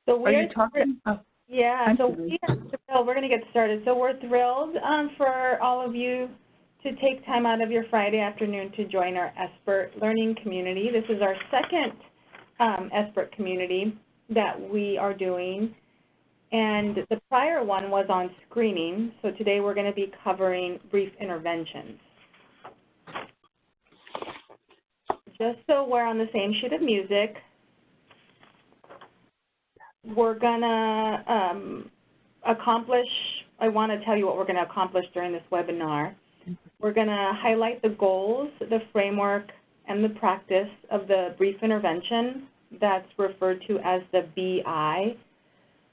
So Are you talking? Oh, yeah, so we're going to get started. So we're thrilled for all of you to take time out of your Friday afternoon to join our SBIRT learning community. This is our second SBIRT community that we are doing, and the prior one was on screening. So today we're going to be covering brief interventions. Just so we're on the same sheet of music, we're going to I want to tell you what we're going to accomplish during this webinar. We're going to highlight the goals, the framework, and the practice of the brief intervention that's referred to as the BI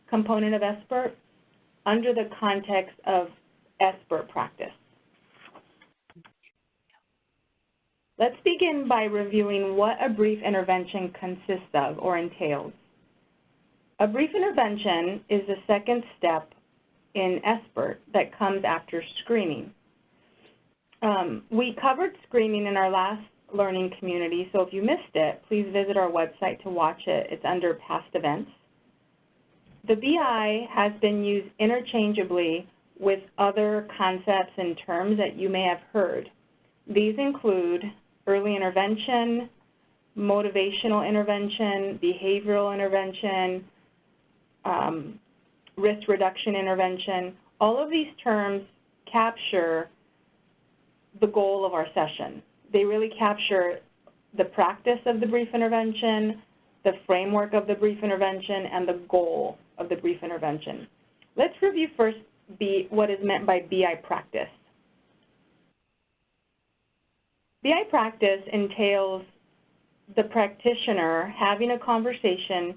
component of SBIRT under the context of SBIRT practice. Let's begin by reviewing what a brief intervention consists of or entails. A brief intervention is the second step in SBIRT that comes after screening. We covered screening in our last learning community, so if you missed it, please visit our website to watch it. It's under past events. The BI has been used interchangeably with other concepts and terms that you may have heard. These include early intervention, motivational intervention, behavioral intervention, risk reduction intervention. All of these terms capture the goal of our session. They really capture the practice of the brief intervention, the framework of the brief intervention, and the goal of the brief intervention. Let's review first what is meant by BI practice. BI practice entails the practitioner having a conversation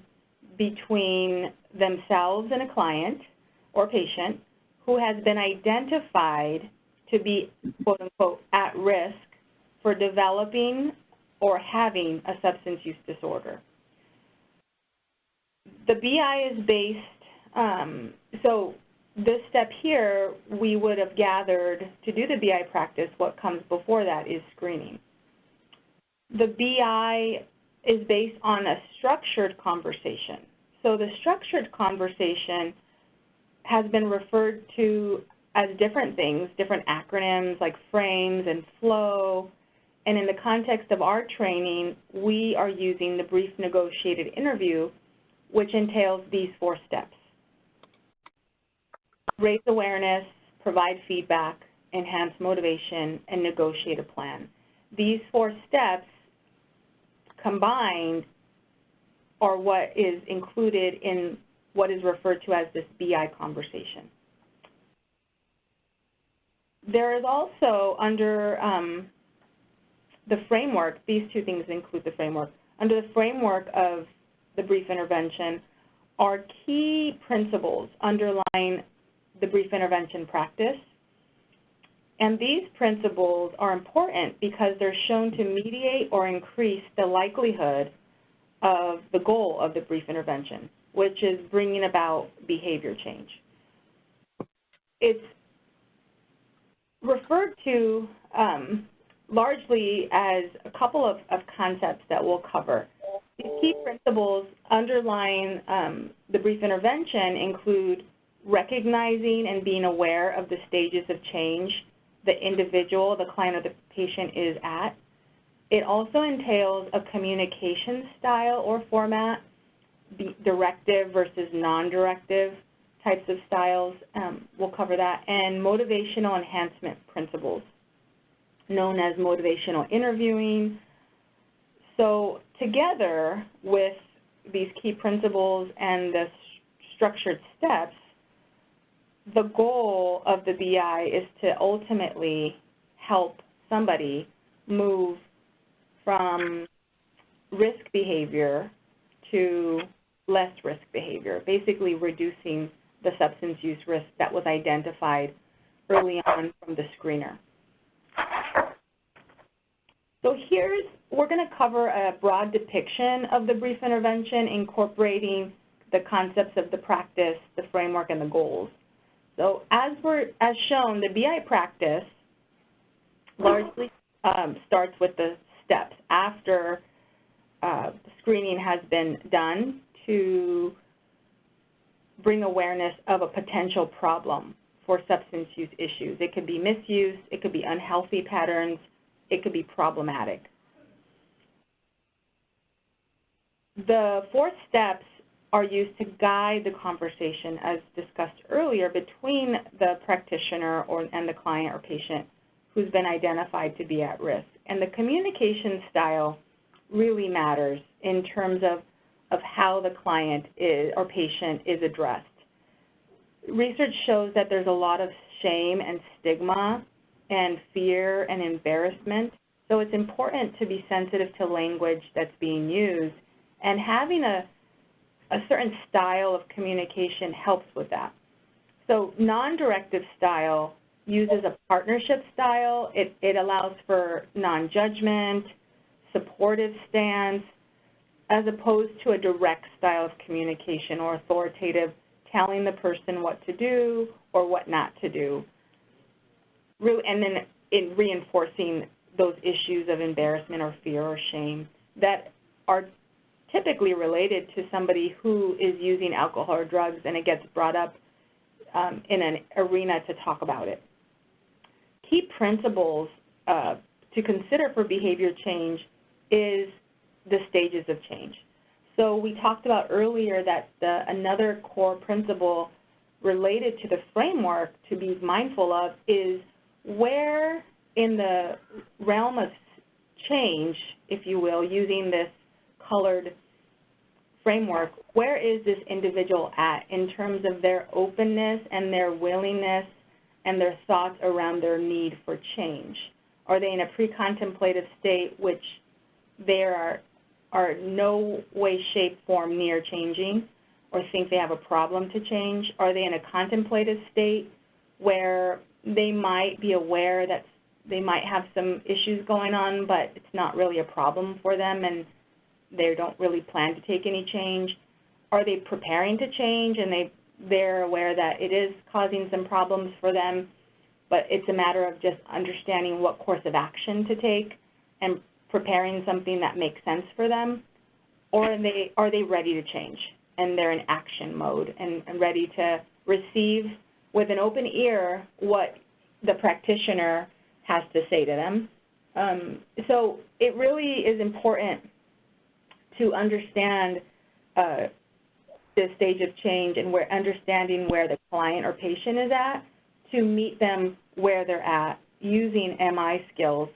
between themselves and a client or patient who has been identified to be, quote unquote, at risk for developing or having a substance use disorder. The BI is based, so this step here, we would have gathered to do the BI practice. What comes before that is screening. The BI is based on a structured conversation. So the structured conversation has been referred to as different things, different acronyms like frames and flow. And in the context of our training, we are using the brief negotiated interview, which entails these 4 steps: raise awareness, provide feedback, enhance motivation, and negotiate a plan. These 4 steps combined are what is included in what is referred to as this BI conversation. There is also under the framework, these 2 things include the framework. Under the framework of the brief intervention are key principles underlying the brief intervention practice. And these principles are important because they're shown to mediate or increase the likelihood of the goal of the brief intervention, which is bringing about behavior change. It's referred to largely as a couple of concepts that we'll cover. These key principles underlying the brief intervention include recognizing and being aware of the stages of change the individual, the client, or the patient is at. It also entails a communication style or format, directive versus non-directive types of styles. We'll cover that. And motivational enhancement principles, known as motivational interviewing. So together with these key principles and the structured steps, the goal of the BI is to ultimately help somebody move from risk behavior to less risk behavior, basically reducing the substance use risk that was identified early on from the screener. So we're going to cover a broad depiction of the brief intervention, incorporating the concepts of the practice, the framework, and the goals. So as shown, the BI practice largely starts with the steps after screening has been done to bring awareness of a potential problem for substance use issues. It could be misuse, it could be unhealthy patterns, it could be problematic. The 4 steps are used to guide the conversation, as discussed earlier, between the practitioner and the client or patient who's been identified to be at risk. And the communication style really matters in terms of how the client or patient is addressed. Research shows that there's a lot of shame and stigma and fear and embarrassment, so it's important to be sensitive to language that's being used, and having a certain style of communication helps with that. So non-directive style uses a partnership style. It allows for non-judgment, supportive stance, as opposed to a direct style of communication or authoritative, telling the person what to do or what not to do. And then in reinforcing those issues of embarrassment or fear or shame that are typically related to somebody who is using alcohol or drugs, and it gets brought up in an arena to talk about it. Key principles to consider for behavior change is the stages of change. So we talked about earlier that another core principle related to the framework to be mindful of is where in the realm of change, if you will, using this colored framework, where is this individual at in terms of their openness and their willingness and their thoughts around their need for change? Are they in a pre-contemplative state which they are no way, shape, form near changing or think they have a problem to change? Are they in a contemplative state where they might be aware that they might have some issues going on, but it's not really a problem for them and they don't really plan to take any change? Are they preparing to change and they're aware that it is causing some problems for them, but it's a matter of just understanding what course of action to take and preparing something that makes sense for them? Or are they ready to change and they're in action mode and ready to receive with an open ear what the practitioner has to say to them? So it really is important to understand the stage of change and understanding where the client or patient is at to meet them where they're at using MI skills,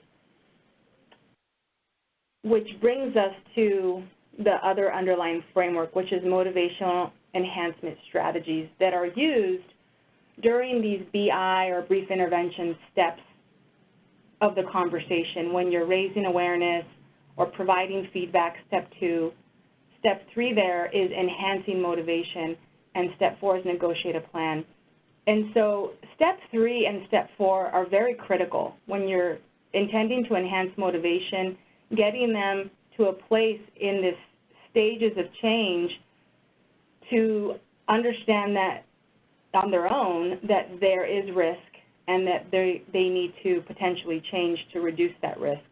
which brings us to the other underlying framework, which is motivational enhancement strategies that are used during these BI or brief intervention steps of the conversation when you're raising awareness or providing feedback, step 2. Step 3 there is enhancing motivation, and step 4 is negotiate a plan. And so step 3 and step 4 are very critical when you're intending to enhance motivation, getting them to a place in this stages of change to understand that on their own that there is risk and that they need to potentially change to reduce that risk.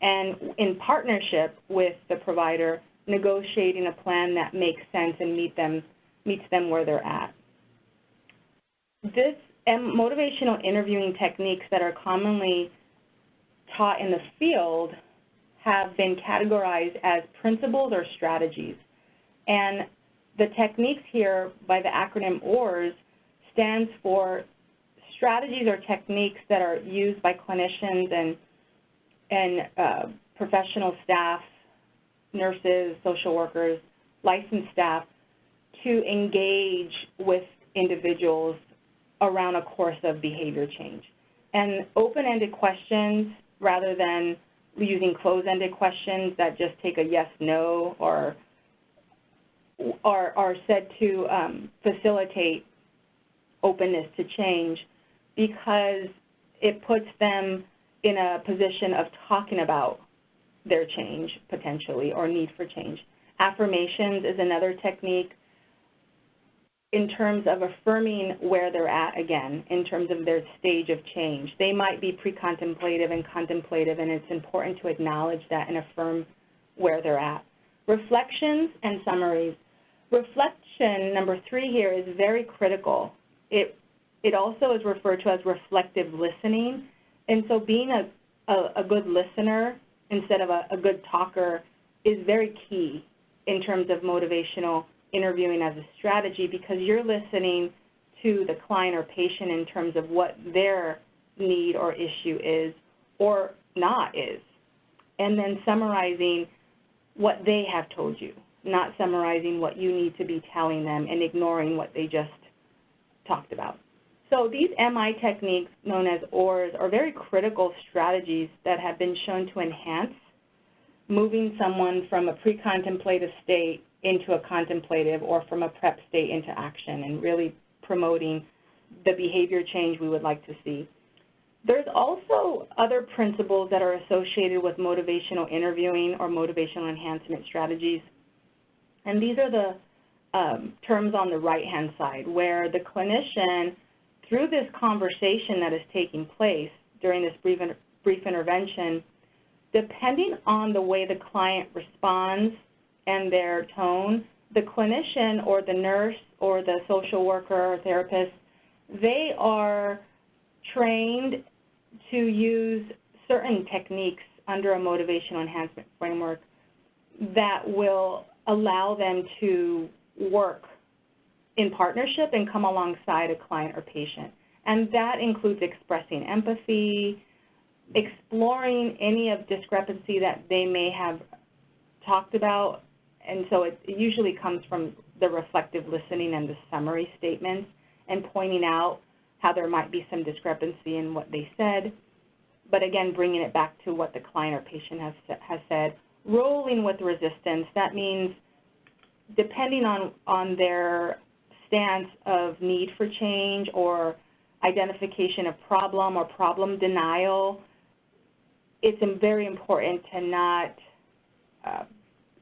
And in partnership with the provider, negotiating a plan that makes sense and meets them where they're at. This motivational interviewing techniques that are commonly taught in the field have been categorized as principles or strategies. And the techniques here by the acronym ORS stands for strategies or techniques that are used by clinicians and professional staff, nurses, social workers, licensed staff to engage with individuals around a course of behavior change. And open-ended questions rather than using closed-ended questions that just take a yes, no, or are said to facilitate openness to change because it puts them in a position of talking about their change potentially or need for change. Affirmations is another technique in terms of affirming where they're at again, in terms of their stage of change. They might be pre-contemplative and contemplative, and it's important to acknowledge that and affirm where they're at. Reflections and summaries. Reflection, number 3 here, is very critical. It also is referred to as reflective listening, and so being a good listener instead of a good talker is very key in terms of motivational interviewing as a strategy, because you're listening to the client or patient in terms of what their need or issue is or not is, and then summarizing what they have told you, not summarizing what you need to be telling them and ignoring what they just talked about. So these MI techniques, known as ORs, are very critical strategies that have been shown to enhance moving someone from a pre-contemplative state into a contemplative, or from a prep state into action, and really promoting the behavior change we would like to see. There's also other principles that are associated with motivational interviewing or motivational enhancement strategies, and these are the terms on the right-hand side, where the clinician, through this conversation that is taking place during this brief intervention, depending on the way the client responds and their tone, the clinician or the nurse or the social worker or therapist, they are trained to use certain techniques under a motivational enhancement framework that will allow them to work in partnership and come alongside a client or patient. And that includes expressing empathy, exploring any of discrepancy that they may have talked about, and so it usually comes from the reflective listening and the summary statements, and pointing out how there might be some discrepancy in what they said, but again, bringing it back to what the client or patient has said. Rolling with resistance, that means depending on their stance of need for change or identification of problem or problem denial, it's very important to not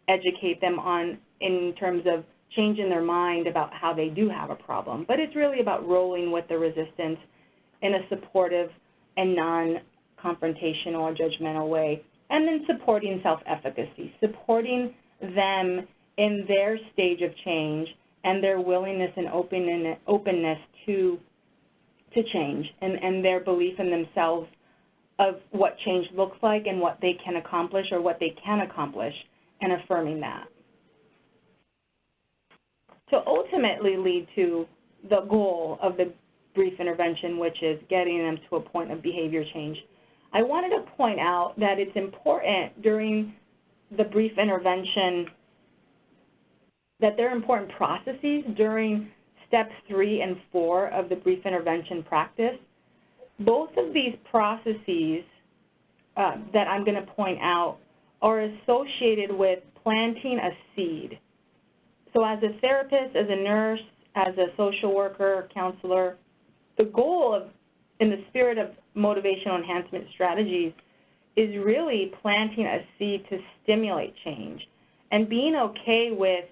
educate them in terms of changing their mind about how they do have a problem. But it's really about rolling with the resistance in a supportive and non-confrontational or judgmental way. And then supporting self-efficacy, supporting them in their stage of change and their willingness and openness to change, and their belief in themselves of what change looks like and what they can accomplish or what they can accomplish, and affirming that. To ultimately lead to the goal of the brief intervention, which is getting them to a point of behavior change, I wanted to point out that it's important during the brief intervention that there are important processes during steps 3 and 4 of the brief intervention practice. Both of these processes that I'm going to point out are associated with planting a seed. So as a therapist, as a nurse, as a social worker, counselor, the goal of, in the spirit of motivational enhancement strategies, is really planting a seed to stimulate change and being okay with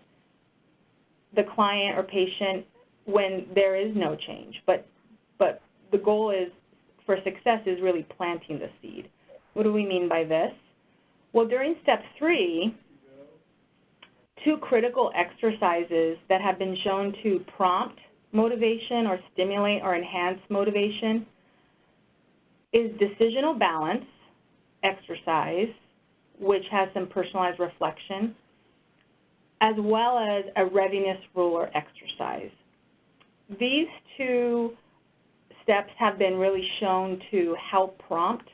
the client or patient when there is no change. But the goal is, for success, is really planting the seed. What do we mean by this? Well, during step 3, 2 critical exercises that have been shown to prompt motivation or stimulate or enhance motivation is decisional balance exercise, which has some personalized reflection, as well as a readiness ruler exercise. These 2 steps have been really shown to help prompt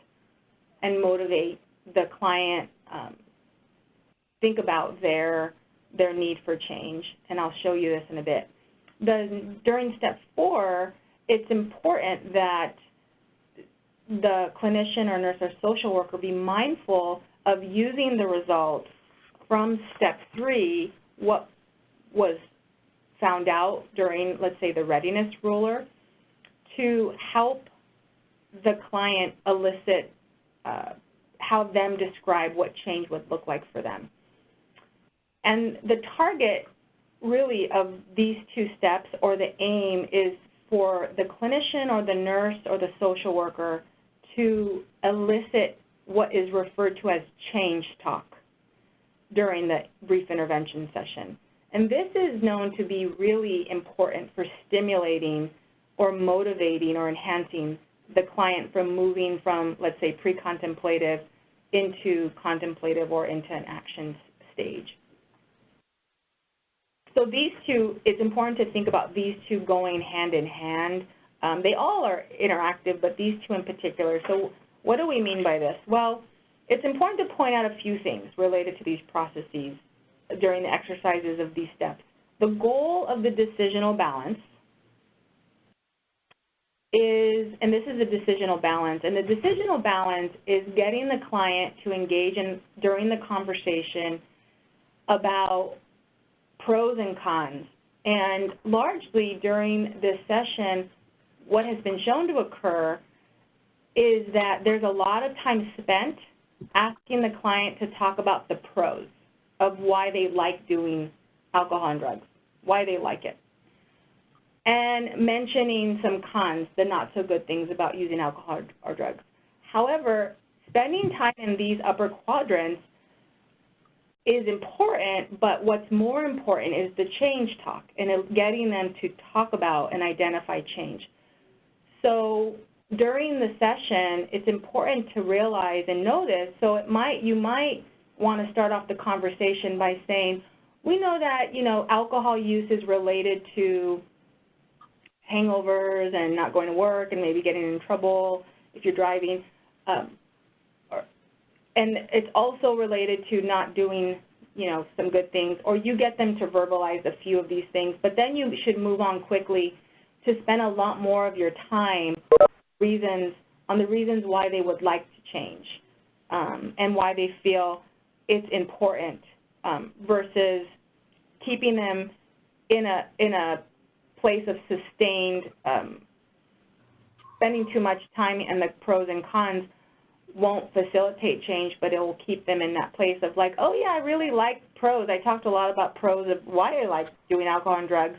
and motivate the client think about their need for change, and I'll show you this in a bit. During step 4, it's important that the clinician or nurse or social worker be mindful of using the results from step 3, what was found out during, let's say, the readiness ruler, to help the client elicit, how them describe what change would look like for them. And the target, really, of these 2 steps, or the aim, is for the clinician or the nurse or the social worker to elicit what is referred to as change talk during the brief intervention session. And this is known to be really important for stimulating or motivating or enhancing the client from moving from, let's say, pre-contemplative into contemplative or into an action stage. So these two, it's important to think about these two going hand in hand. They all are interactive, but these two in particular. So what do we mean by this? Well, it's important to point out a few things related to these processes during the exercises of these steps. The goal of the decisional balance is, and this is a decisional balance, and the decisional balance is getting the client to engage in, during the conversation about pros and cons. And largely during this session, what has been shown to occur is that there's a lot of time spent asking the client to talk about the pros of why they like doing alcohol and drugs, why they like it, and mentioning some cons, the not-so-good things about using alcohol or drugs. However, spending time in these upper quadrants is important, but what's more important is the change talk and getting them to talk about and identify change. So during the session, it's important to realize and know this, so you might want to start off the conversation by saying, we know that, alcohol use is related to hangovers and not going to work and maybe getting in trouble if you're driving. And it's also related to not doing, some good things, or you get them to verbalize a few of these things, but then you should move on quickly to spend a lot more of your time on the reasons why they would like to change and why they feel it's important versus keeping them in a place of sustained spending too much time, and the pros and cons won't facilitate change, but it will keep them in that place of like, oh yeah, I really like pros. I talked a lot about pros of why I like doing alcohol and drugs.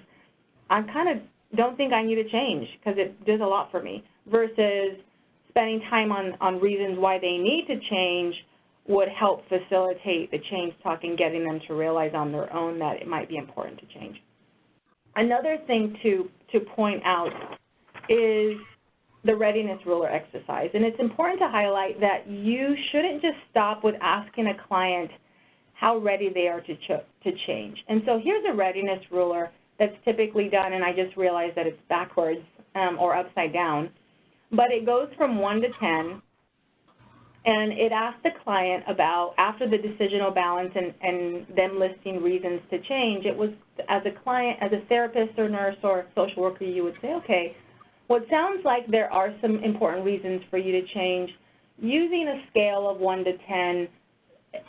I kind of don't think I need to change because it does a lot for me, versus spending time on reasons why they need to change would help facilitate the change talk and getting them to realize on their own that it might be important to change. Another thing to point out is the readiness ruler exercise. And it's important to highlight that you shouldn't just stop with asking a client how ready they are to change. And so here's a readiness ruler that's typically done, and I just realized that it's backwards or upside down. But it goes from 1 to 10, and it asks the client about, after the decisional balance and them listing reasons to change, it was, as a client, as a therapist or nurse or social worker, you would say, okay, well, it sounds like there are some important reasons for you to change. Using a scale of 1 to 10,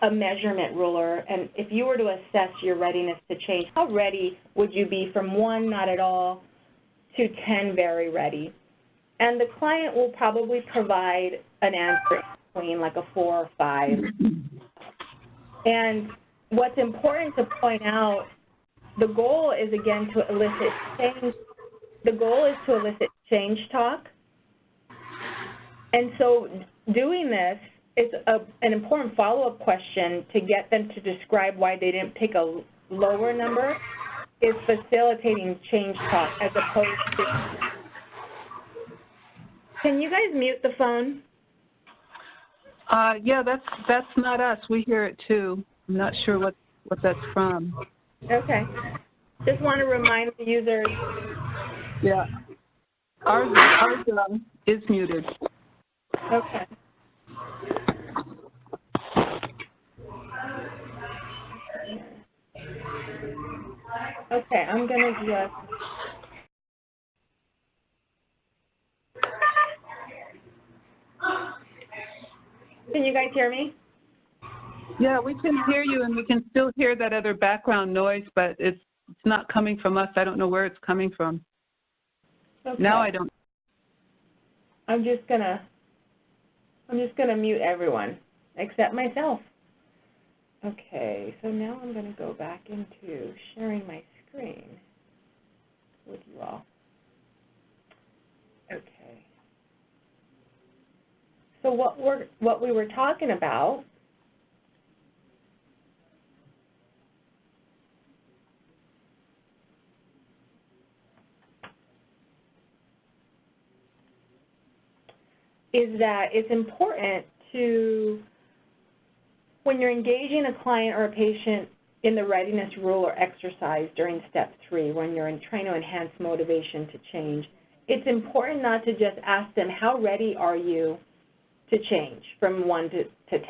a measurement ruler, and if you were to assess your readiness to change, how ready would you be from 1, not at all, to 10, very ready? And the client will probably provide an answer between like a 4 or 5. And what's important to point out, the goal is, again, to elicit change. The goal is to elicit change talk. And so doing this, it's an important follow-up question to get them to describe why they didn't pick a lower number, is facilitating change talk as opposed to. Can you guys mute the phone? Yeah, that's not us. We hear it too. I'm not sure what that's from. Okay. Just want to remind the users. Yeah. Ours is muted. Okay. Okay, I'm going to just. Can you guys hear me? Yeah, we can hear you, and we can still hear that other background noise, but it's not coming from us. I don't know where it's coming from. Okay. Now I don't. I'm just gonna mute everyone except myself. Okay, so now I'm gonna go back into sharing my screen with you all. Okay. So what we were talking about is that it's important to, when you're engaging a client or a patient in the readiness rule or exercise during step 3, when you're trying to enhance motivation to change, it's important not to just ask them, how ready are you to change from 1 to 10?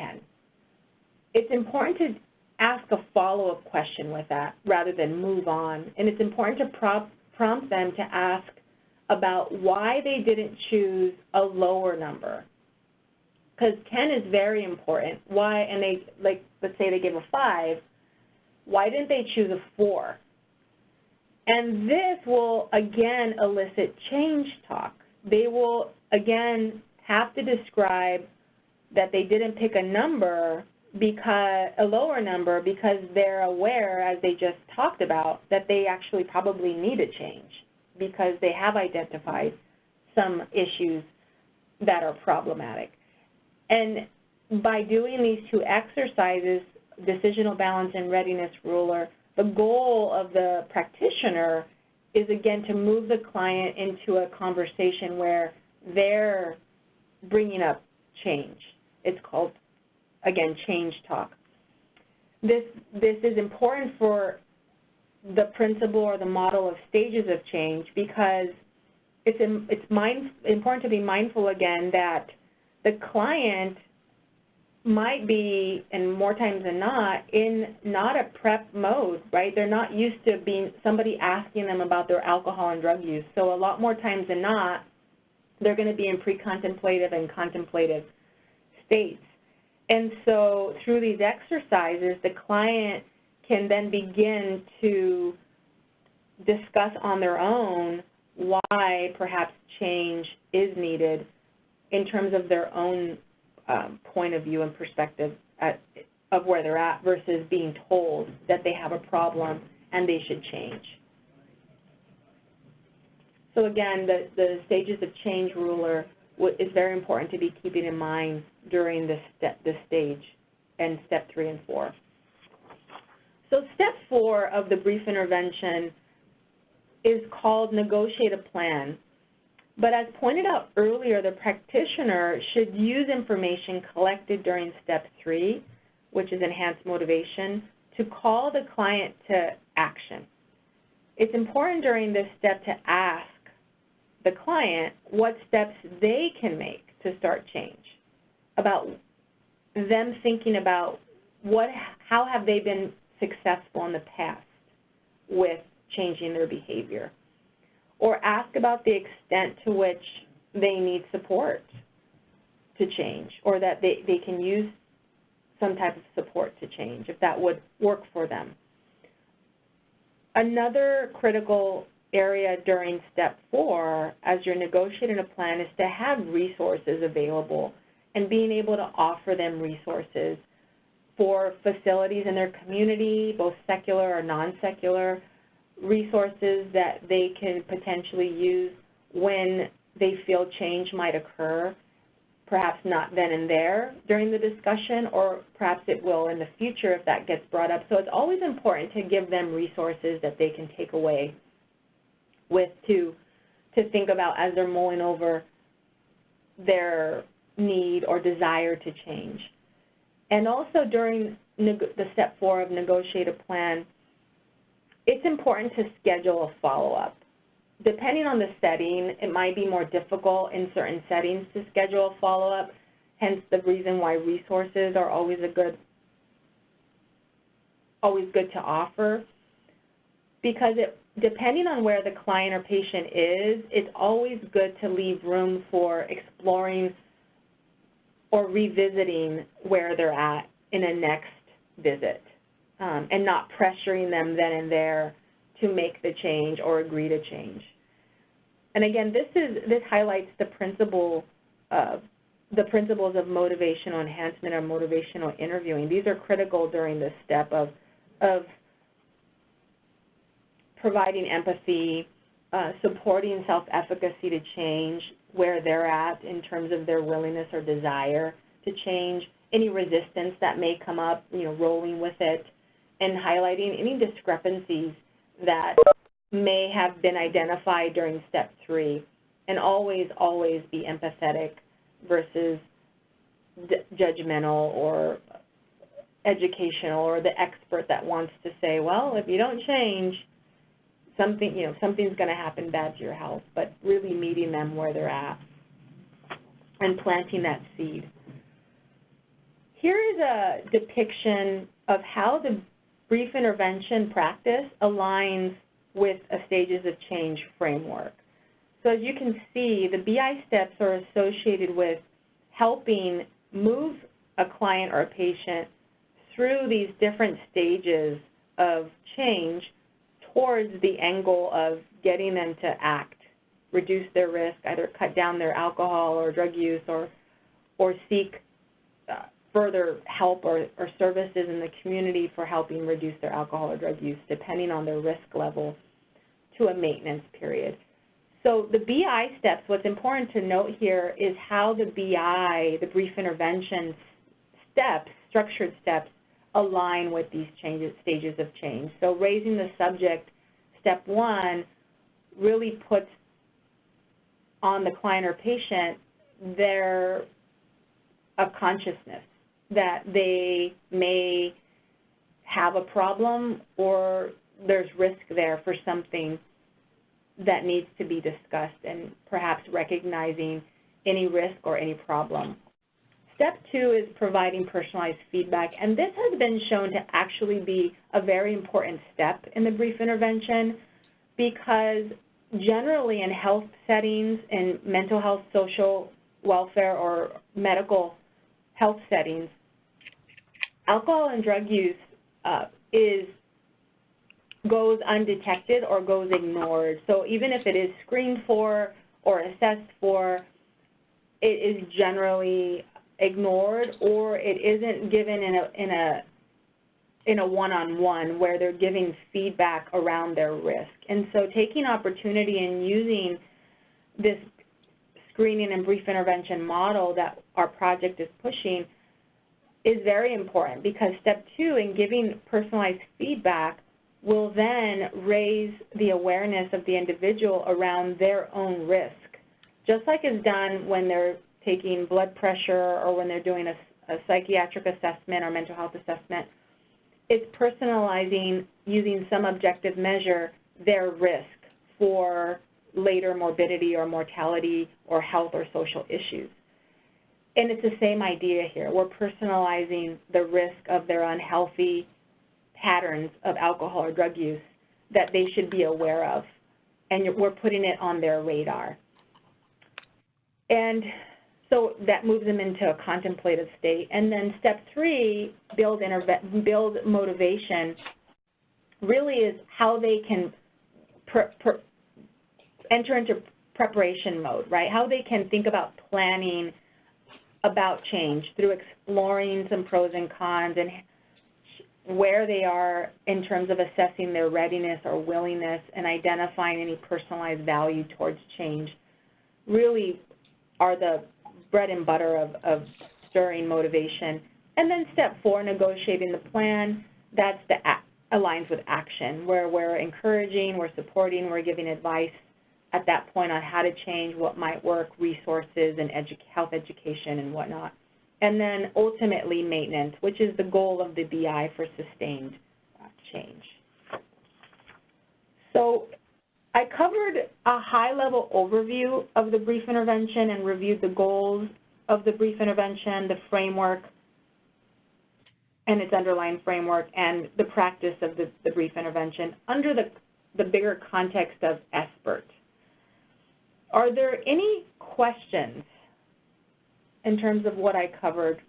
It's important to ask a follow-up question with that rather than move on. And it's important to prompt them to ask about why they didn't choose a lower number. Because 10 is very important. Why, and they, like, let's say they give a 5, why didn't they choose a 4? And this will, again, elicit change talk. They will, again, have to describe that they didn't pick a number, because a lower number, because they're aware, as they just talked about, that they actually probably need a change because they have identified some issues that are problematic. And by doing these 2 exercises, decisional balance and readiness ruler, the goal of the practitioner is, again, to move the client into a conversation where they're bringing up change. It's called, again, change talk. This is important for the principle or the model of stages of change, because it's important to be mindful, again, that the client might be, and more times than not, in not a prep mode, right? They're not used to being somebody asking them about their alcohol and drug use. So a lot more times than not, they're going to be in pre-contemplative and contemplative states. And so through these exercises, the client can then begin to discuss on their own why perhaps change is needed in terms of their own point of view and perspective of where they're at, versus being told that they have a problem and they should change. So again, the stages of change ruler is very important to be keeping in mind during this stage and step 3 and 4. So step 4 of the brief intervention is called negotiate a plan. But as pointed out earlier, the practitioner should use information collected during step 3, which is enhanced motivation, to call the client to action. It's important during this step to ask the client what steps they can make to start change, about them thinking about how have they been successful in the past with changing their behavior, or ask about the extent to which they need support to change, or that they can use some type of support to change, if that would work for them. Another critical area during step 4, as you're negotiating a plan, is to have resources available and being able to offer them resources for facilities in their community, both secular or non-secular, resources that they can potentially use when they feel change might occur, perhaps not then and there during the discussion, or perhaps it will in the future if that gets brought up. So it's always important to give them resources that they can take away with to think about as they're mulling over their need or desire to change. And also during the step 4 of negotiate a plan, it's important to schedule a follow-up. Depending on the setting, it might be more difficult in certain settings to schedule a follow-up, hence the reason why resources are always good to offer, because depending on where the client or patient is, it's always good to leave room for exploring or revisiting where they're at in a next visit, and not pressuring them then and there to make the change or agree to change. And again, this highlights the principles of motivational enhancement or motivational interviewing. These are critical during this step of providing empathy, supporting self-efficacy to change where they're at in terms of their willingness or desire to change, any resistance that may come up, rolling with it, and highlighting any discrepancies that may have been identified during step 3, and always be empathetic versus judgmental or educational, or the expert that wants to say, well, if you don't change, something's going to happen bad to your health, but really meeting them where they're at and planting that seed. Here is a depiction of how the brief intervention practice aligns with a stages of change framework. So as you can see, the BI steps are associated with helping move a client or a patient through these different stages of change towards the end goal of getting them to act, reduce their risk, either cut down their alcohol or drug use, or seek further help or services in the community for helping reduce their alcohol or drug use, depending on their risk level, to a maintenance period. So the BI steps, what's important to note here is how the BI, the brief intervention steps, structured steps, align with these stages of change. So raising the subject, step one, really puts on the client or patient a consciousness that they may have a problem or there's risk there for something that needs to be discussed, and perhaps recognizing any risk or any problem. Step two is providing personalized feedback, and this has been shown to actually be a very important step in the brief intervention, because generally in health settings, in mental health, social welfare, or medical health settings, alcohol and drug use goes undetected or goes ignored. So even if it is screened for or assessed for, it is generally ignored, or it isn't given in a one-on-one where they're giving feedback around their risk. And so taking opportunity and using this screening and brief intervention model that our project is pushing is very important, because step two, in giving personalized feedback, will then raise the awareness of the individual around their own risk, just like is done when they're taking blood pressure or when they're doing a psychiatric assessment or mental health assessment. It's personalizing, using some objective measure, their risk for later morbidity or mortality or health or social issues. And it's the same idea here. We're personalizing the risk of their unhealthy patterns of alcohol or drug use that they should be aware of, and we're putting it on their radar. And so that moves them into a contemplative state. And then step three, build motivation, really is how they can enter into preparation mode, right? How they can think about planning about change through exploring some pros and cons and where they are in terms of assessing their readiness or willingness and identifying any personalized value towards change, really are the bread and butter of stirring motivation. And then step four, negotiating the plan, that's aligns with action, where we're encouraging, we're supporting, we're giving advice at that point on how to change, what might work, resources, and health education and whatnot. And then ultimately maintenance, which is the goal of the BI for sustained change. So I covered a high-level overview of the brief intervention and reviewed the goals of the brief intervention, the framework and its underlying framework, and the practice of the brief intervention under the bigger context of SBIRT. Are there any questions in terms of what I covered?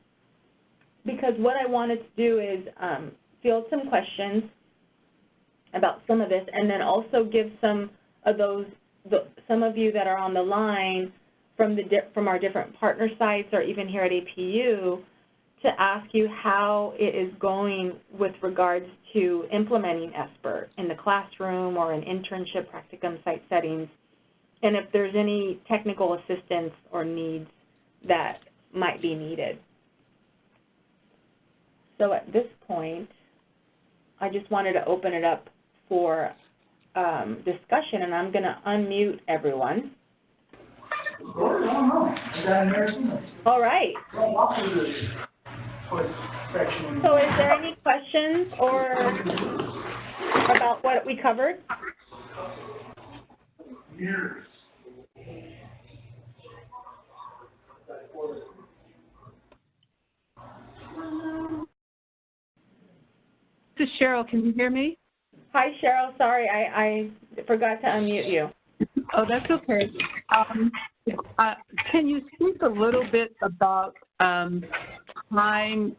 Because what I wanted to do is field some questions about some of this, and then also give some of you that are on the line from our different partner sites or even here at APU to ask you how it is going with regards to implementing SBIRT in the classroom or in internship practicum site settings, and if there's any technical assistance or needs that might be needed. So at this point, I just wanted to open it up for discussion, and I'm going to unmute everyone. All right. So is there any questions or about what we covered? This is Cheryl. Can you hear me? Hi, Cheryl. Sorry, I forgot to unmute you. Oh, that's okay. Can you speak a little bit about time,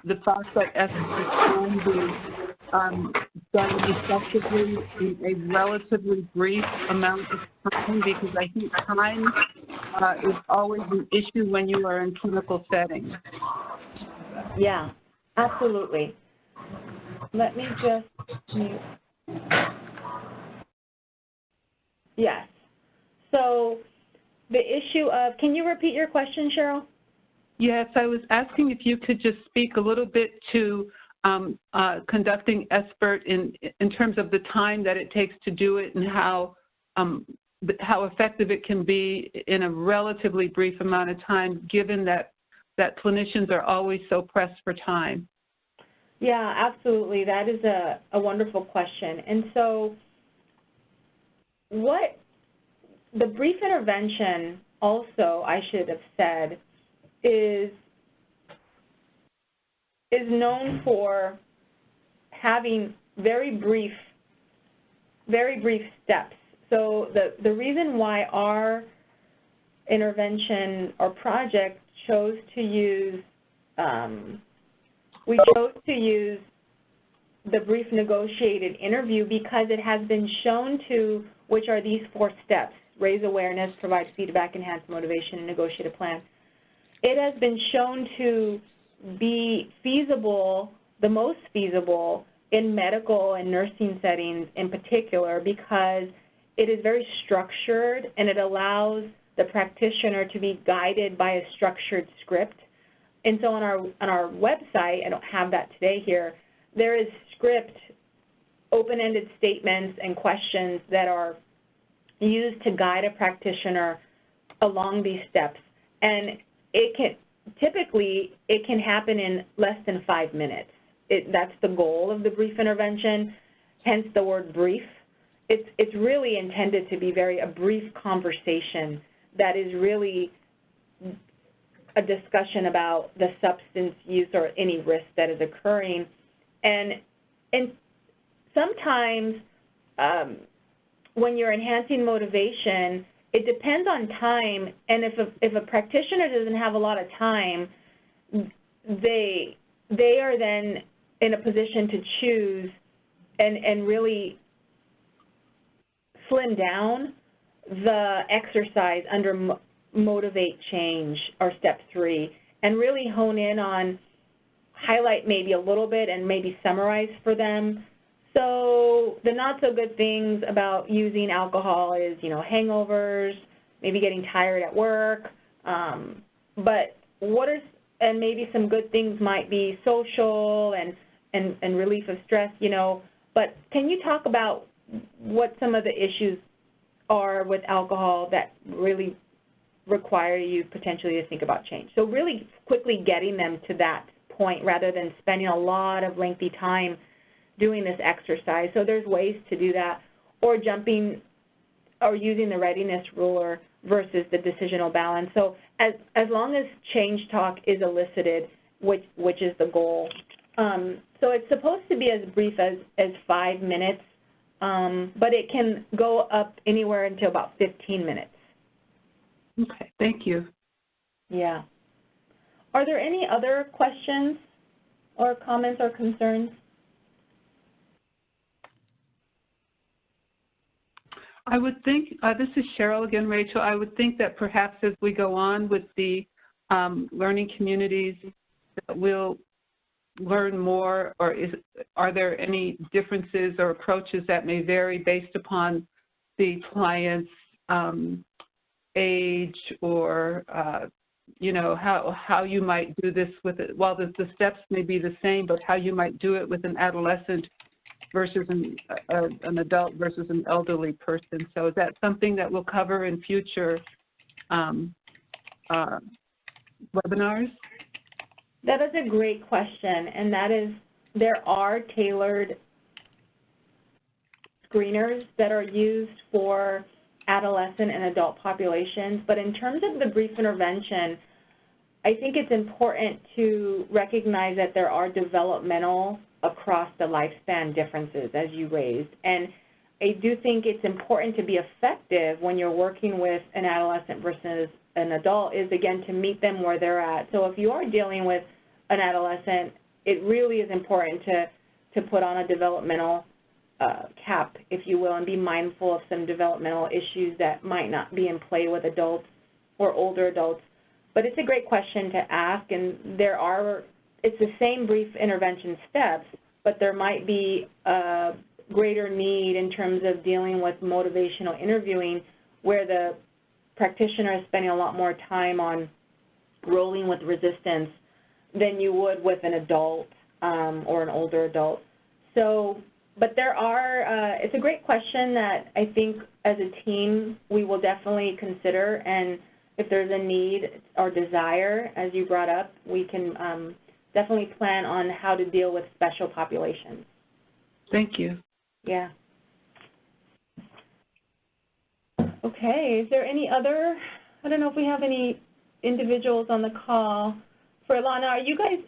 the thoughts that SBIRT can be done effectively in a relatively brief amount of time? Because I think time is always an issue when you are in clinical settings. Yeah, absolutely. Let me just mute. Yes. So the issue of, can you repeat your question, Cheryl? Yes, I was asking if you could just speak a little bit to conducting SBIRT in terms of the time that it takes to do it and how effective it can be in a relatively brief amount of time, given that clinicians are always so pressed for time. Yeah, absolutely. That is a wonderful question. And so what the brief intervention also, I should have said, is known for having very brief steps. So the reason why our intervention or project chose to use we chose to use the brief negotiated interview because it has been shown to, which are these 4 steps: raise awareness, provide feedback, enhance motivation, and negotiate a plan. It has been shown to be feasible, the most feasible, in medical and nursing settings in particular, because it is very structured and it allows the practitioner to be guided by a structured script. And so on our website, I don't have that today here, there is script, open-ended statements and questions that are used to guide a practitioner along these steps. And it can, typically, it can happen in less than 5 minutes. That's the goal of the brief intervention, hence the word brief. It's really intended to be a brief conversation that is really a discussion about the substance use or any risk that is occurring. And sometimes when you're enhancing motivation, it depends on time, and if a practitioner doesn't have a lot of time, they are then in a position to choose and really slim down the exercise under motivate change, or step 3, and really hone in on, highlight maybe a little bit and maybe summarize for them. So the not so good things about using alcohol is, hangovers, maybe getting tired at work, but and maybe some good things might be social and relief of stress, but can you talk about what some of the issues are with alcohol that really require you potentially to think about change? So really quickly getting them to that point rather than spending a lot of lengthy time doing this exercise. So there's ways to do that, or jumping or using the readiness ruler versus the decisional balance. So as long as change talk is elicited, which is the goal. So it's supposed to be as brief as 5 minutes, but it can go up anywhere until about 15 minutes. Okay, thank you. Yeah. Are there any other questions or comments or concerns? I would think, this is Cheryl again, Rachel, I would think that perhaps as we go on with the learning communities, that we'll learn more, or are there any differences or approaches that may vary based upon the client's age, or how you might do this with it? While the steps may be the same, but how you might do it with an adolescent versus an adult versus an elderly person. So is that something that we'll cover in future webinars? That is a great question, and that is, there are tailored screeners that are used for adolescent and adult populations, but in terms of the brief intervention, I think it's important to recognize that there are developmental across the lifespan differences, as you raised, and I do think it's important to be effective when you're working with an adolescent versus an adult is, again, to meet them where they're at. So if you are dealing with an adolescent, it really is important to put on a developmental cap, if you will, and be mindful of some developmental issues that might not be in play with adults or older adults. But it's a great question to ask, and it's the same brief intervention steps, but there might be a greater need in terms of dealing with motivational interviewing where the practitioner is spending a lot more time on rolling with resistance than you would with an adult or an older adult. So, but there are, it's a great question that I think as a team we will definitely consider, and if there's a need or desire, as you brought up, we can definitely plan on how to deal with special populations. Thank you. Yeah. Okay, is there any other, I don't know if we have any individuals on the call. For Ilana, are you guys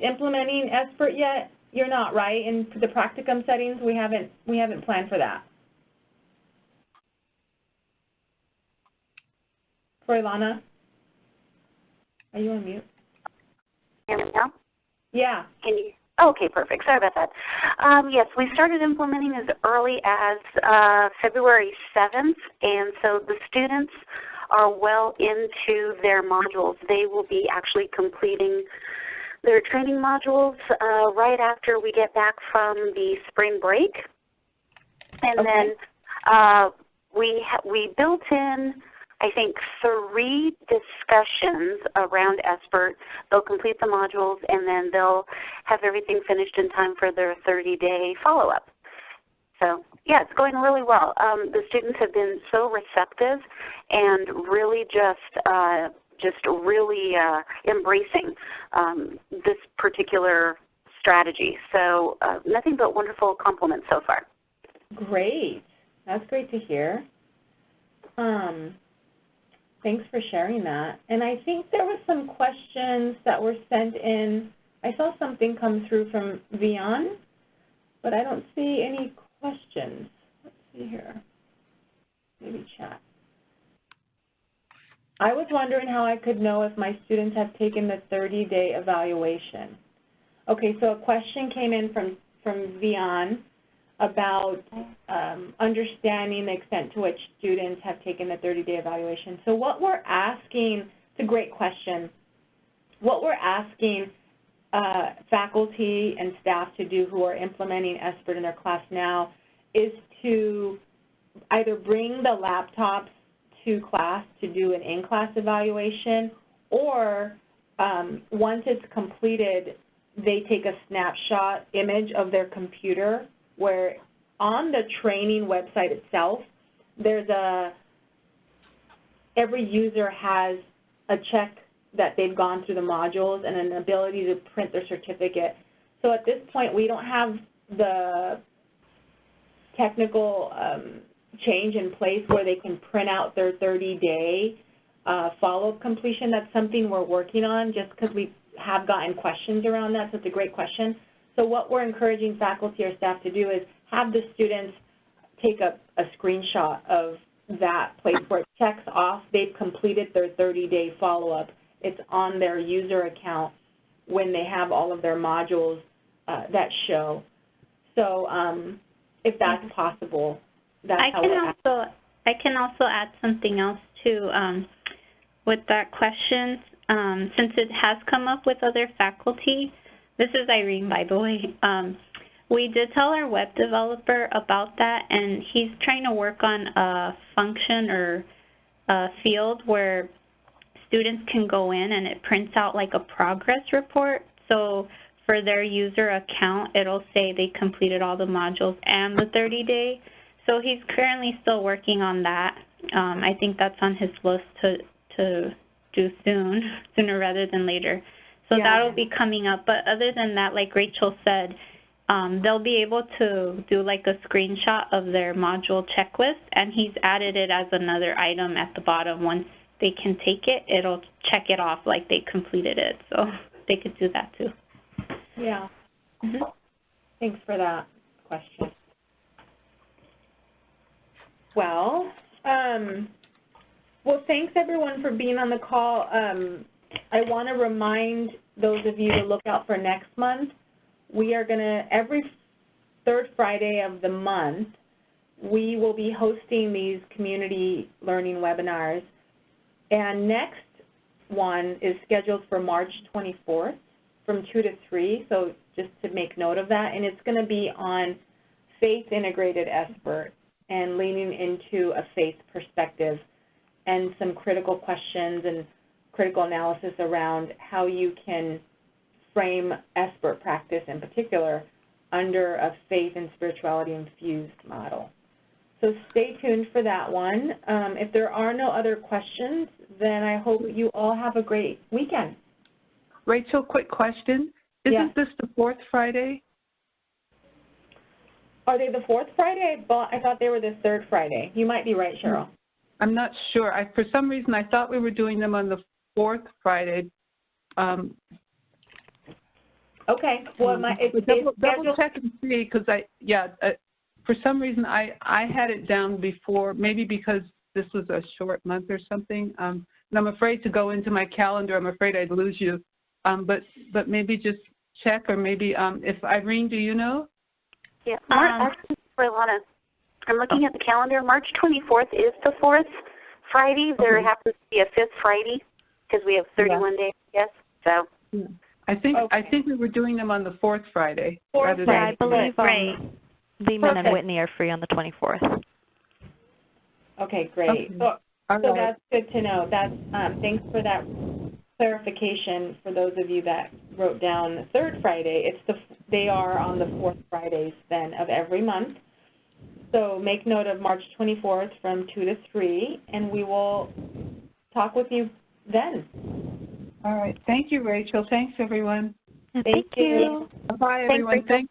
implementing SBIRT yet? You're not, right? In the practicum settings, we haven't planned for that. For Ilana, are you on mute? Hear me now? Yeah. Can you? Okay, perfect. Sorry about that. Yes, we started implementing as early as February 7th, and so the students are well into their modules. They will be actually completing their training modules right after we get back from the spring break. And then we built in, I think, 3 discussions around SBIRT. They'll complete the modules, and then they'll have everything finished in time for their 30-day follow-up. So, yeah, it's going really well. The students have been so receptive and really just really embracing this particular strategy. So nothing but wonderful compliments so far. Great. That's great to hear. Thanks for sharing that. And I think there were some questions that were sent in. I saw something come through from Vian, but I don't see any questions. Let's see here. Maybe chat. I was wondering how I could know if my students have taken the 30-day evaluation. Okay, so a question came in from Vian about understanding the extent to which students have taken the 30-day evaluation. So what we're asking, it's a great question, what we're asking faculty and staff to do who are implementing SBIRT in their class now is to either bring the laptops to class to do an in-class evaluation, or once it's completed, they take a snapshot image of their computer where on the training website itself, there's every user has a check that they've gone through the modules and an ability to print their certificate. So at this point, we don't have the technical change in place where they can print out their 30-day follow-up completion. That's something we're working on just because we have gotten questions around that, so it's a great question. So what we're encouraging faculty or staff to do is have the students take a screenshot of that place where it checks off they've completed their 30-day follow-up. It's on their user account when they have all of their modules that show. So if that's possible, that's how I can also add something else too with that question. Since it has come up with other faculty, this is Irene, by the way. We did tell our web developer about that, and he's trying to work on a function or a field where students can go in and it prints out like a progress report. So for their user account, it'll say they completed all the modules and the 30-day. So he's currently still working on that. I think that's on his list to do sooner rather than later. So that'll be coming up. But other than that, like Rachel said, they'll be able to do like a screenshot of their module checklist, and he's added it as another item at the bottom. Once they can take it, it'll check it off like they completed it. So they could do that too. Yeah. Thanks for that question. Well, thanks everyone for being on the call. I want to remind those of you to look out for next month. We are going to, every third Friday of the month, we will be hosting these community learning webinars. And next one is scheduled for March 24th from 2 to 3, so just to make note of that. And it's going to be on faith-integrated SBIRT and leaning into a faith perspective and some critical questions and critical analysis around how you can frame SBIRT practice in particular under a faith and spirituality infused model. So stay tuned for that one. If there are no other questions, then I hope you all have a great weekend. Rachel, quick question. Isn't this the fourth Friday? Are they the fourth Friday? I thought they were the third Friday. You might be right, Cheryl. I'm not sure. For some reason, I thought we were doing them on the fourth Friday. Okay. Well, double check and see, because for some reason I had it down before, maybe because this was a short month or something. And I'm afraid to go into my calendar. I'm afraid I'd lose you. But maybe just check, or maybe if Irene, do you know? Yeah, actually, I'm looking at the calendar. March 24th is the fourth Friday. There happens to be a fifth Friday because we have 31 days, yes. So. Yeah. I think we were doing them on the fourth Friday. Fourth Friday. I believe Lehman and Whitney are free on the 24th. Okay, great. Okay. So that's good to know. That's thanks for that clarification for those of you that wrote down the third Friday. They are on the fourth Fridays then of every month. So make note of March 24th from 2 to 3, and we will talk with you then. All right. Thank you, Rachel. Thanks, everyone. Thank you. Bye, everyone. Thanks.